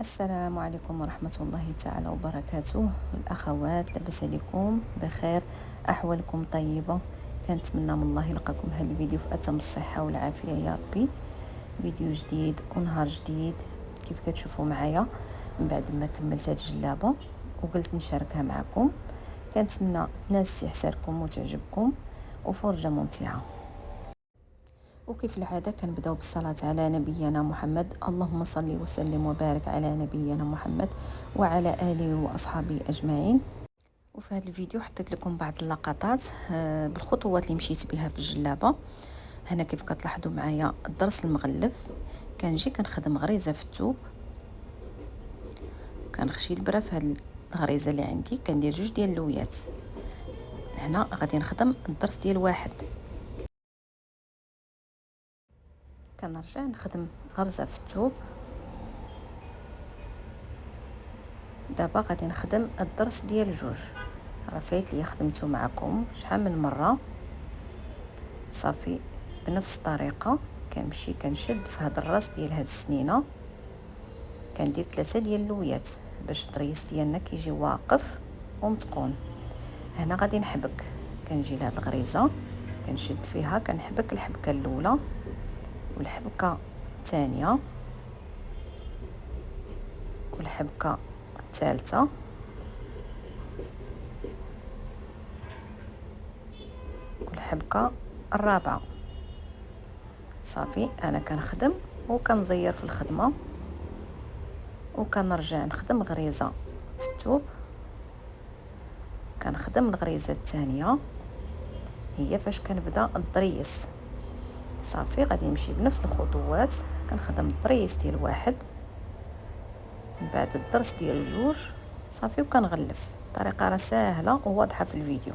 السلام عليكم ورحمة الله تعالى وبركاته. الأخوات، لاباس عليكم؟ بخير؟ أحوالكم طيبة؟ كنتمنى من الله يلقاكم هذا الفيديو في أتم الصحة والعافية يا ربي. فيديو جديد ونهار جديد كيف كتشوفوا معايا من بعد ما كملت هاد الجلابة وقلت نشاركها معكم. كنتمنى تنال استحسانكم وتعجبكم وفرجة ممتعة. وكيف العادة كنبداو بالصلاة على نبينا محمد. اللهم صل وسلم وبارك على نبينا محمد وعلى آله وأصحابه أجمعين. وفي هذا الفيديو حطيت لكم بعض اللقطات بالخطوات اللي مشيت بها في الجلابة. هنا كيف كتلاحظوا معايا الضرس المغلف، كنجي كنخدم غريزة في الثوب، كنخشي البرة في هذه الغريزة اللي عندي، كندير جوج ديال اللويات. هنا غادي نخدم الضرس ديال واحد، كنرجع نخدم غرزة في الثوب. دابا غادي نخدم الضرس ديال جوج. راه فايت لي خدمته معكم شحال من مره. صافي بنفس الطريقه كنمشي كنشد في هذا الراس ديال هاد السنينه، كندير 3 ديال اللويات باش الطريس ديالنا كيجي واقف ومتقون. هنا غادي نحبك، كنجي لهاد الغريزه كنشد فيها، كنحبك الحبكه الاولى والحبكه الثانيه والحبكه الثالثه والحبكه الرابعه. صافي انا كنخدم وكنزير في الخدمه وكنرجع نخدم غريزه في الثوب، كنخدم الغريزه الثانيه هي فاش كنبدا الضريس. صافي غادي نمشي بنفس الخطوات، كنخدم الضريس ديال واحد من بعد الضرس ديال جوج. صافي وكنغلف. الطريقه راه ساهله وواضحه في الفيديو.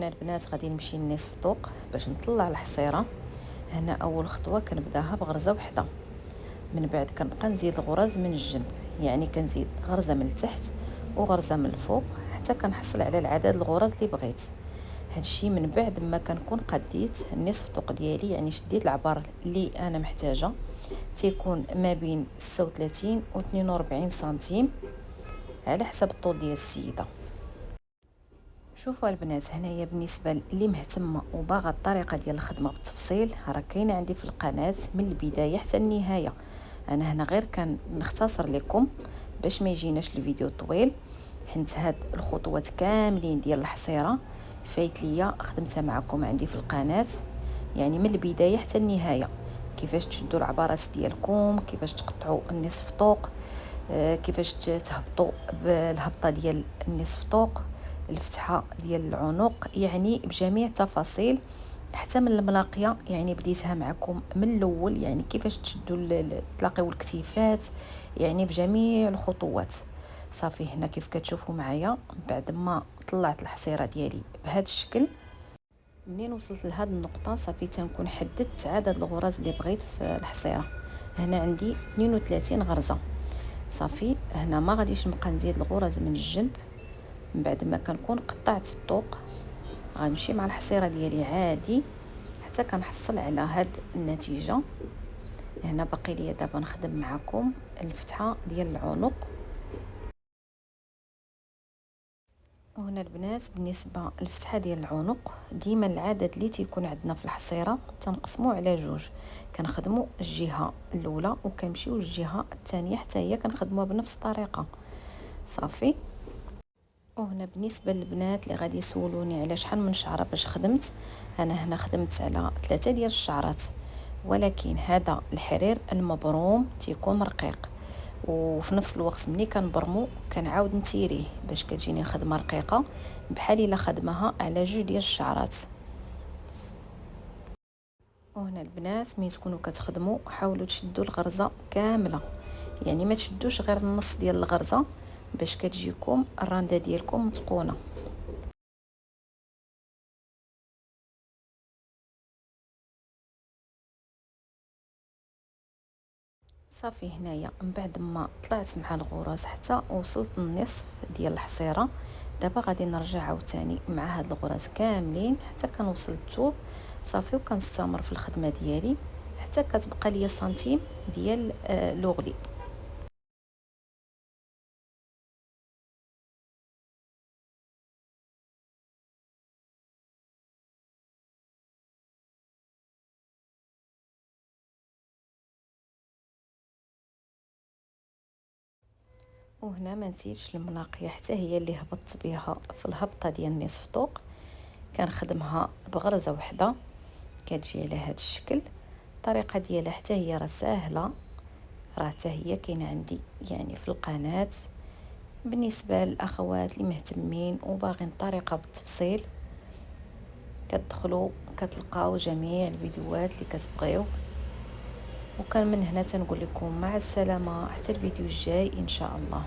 وهنا البنات غادي نمشي لنصف طوق باش نطلع الحصيره. هنا اول خطوه كنبداها بغرزه وحده، من بعد كنبقى نزيد الغرز من الجنب، يعني كنزيد غرزه من التحت وغرزه من الفوق حتى كنحصل على العدد الغرز اللي بغيت. هادشي من بعد ما كنكون قديت النصف طوق ديالي، يعني شديت العبار اللي انا محتاجه، تيكون ما بين 36 و 42 سنتيم على حسب الطول ديال السيده. شوفوا البنات، هنايا بالنسبه اللي مهتمه وباغا الطريقه ديال الخدمه بالتفصيل راه كاينه عندي في القناه من البدايه حتى النهايه. انا هنا غير كنختصر لكم باش ما يجيناش الفيديو طويل، حيت هاد الخطوات كاملين ديال الحصيره فايت ليا خدمتها معكم عندي في القناه، يعني من البدايه حتى النهايه. كيفاش تشدوا العبارات ديالكم، كيفاش تقطعوا النصف طوق، كيفاش تهبطوا بالهبطه ديال النصف طوق، الفتحه ديال العنق، يعني بجميع التفاصيل حتى من الملاقيه، يعني بديتها معكم من الاول، يعني كيفاش تشدوا تلاقيو الكتيفات، يعني بجميع الخطوات. صافي هنا كيف كتشوفوا معايا بعد ما طلعت الحصيره ديالي بهذا الشكل، منين وصلت لهاد النقطه صافي تنكون حددت عدد الغرز اللي بغيت في الحصيره. هنا عندي 32 غرزه. صافي هنا ما غاديش نبقى نزيد الغرز من الجنب، من بعد ما كنكون قطعت الطوق غنمشي مع الحصيره ديالي عادي حتى كنحصل على هاد النتيجه. هنا باقي ليا دابا نخدم معكم الفتحه ديال العنق. وهنا البنات بالنسبه للفتحه ديال العنق، ديما العدد اللي تيكون عندنا في الحصيره تنقسموه على جوج، كنخدموا الجهه الاولى وكنمشيو للجهه الثانيه حتى هي كنخدموها بنفس الطريقه. صافي. وهنا بالنسبه للبنات اللي غادي يسولوني على شحال من شعره باش خدمت، انا هنا خدمت على 3 ديال الشعرات، ولكن هذا الحرير المبروم تيكون رقيق، وفي نفس الوقت ملي كنبرمو كنعاود نتيريه باش كتجيني الخدمه رقيقه بحال الا خدمها على 2 ديال الشعرات. وهنا البنات ملي تكونوا كتخدموا حاولوا تشدوا الغرزه كامله، يعني ما تشدوش غير النص ديال الغرزه باش كتجيكم الرانده ديالكم متقونه. صافي هنايا من بعد ما طلعت مع الغرز حتى وصلت للنصف ديال الحصيره، دابا غادي نرجع عاوتاني مع هاد الغرز كاملين حتى كنوصل للثوب. صافي وكنستمر في الخدمه ديالي حتى كتبقى ليا سنتيم ديال لوغلي. وهنا ما نسيتش المناقيه حتى هي اللي هبطت بها في الهبطه ديال نصف طوق، كنخدمها بغرزه وحده كتجي على هذا الشكل. الطريقه ديالها حتى هي راه ساهله، راه حتى هي كاينه عندي يعني في القناه. بالنسبه للاخوات اللي مهتمين وباغين الطريقه بالتفصيل كتدخلوا كتلقاو جميع الفيديوهات اللي كتبغيو. وكان من هنا تنقول لكم مع السلامه حتى الفيديو الجاي ان شاء الله.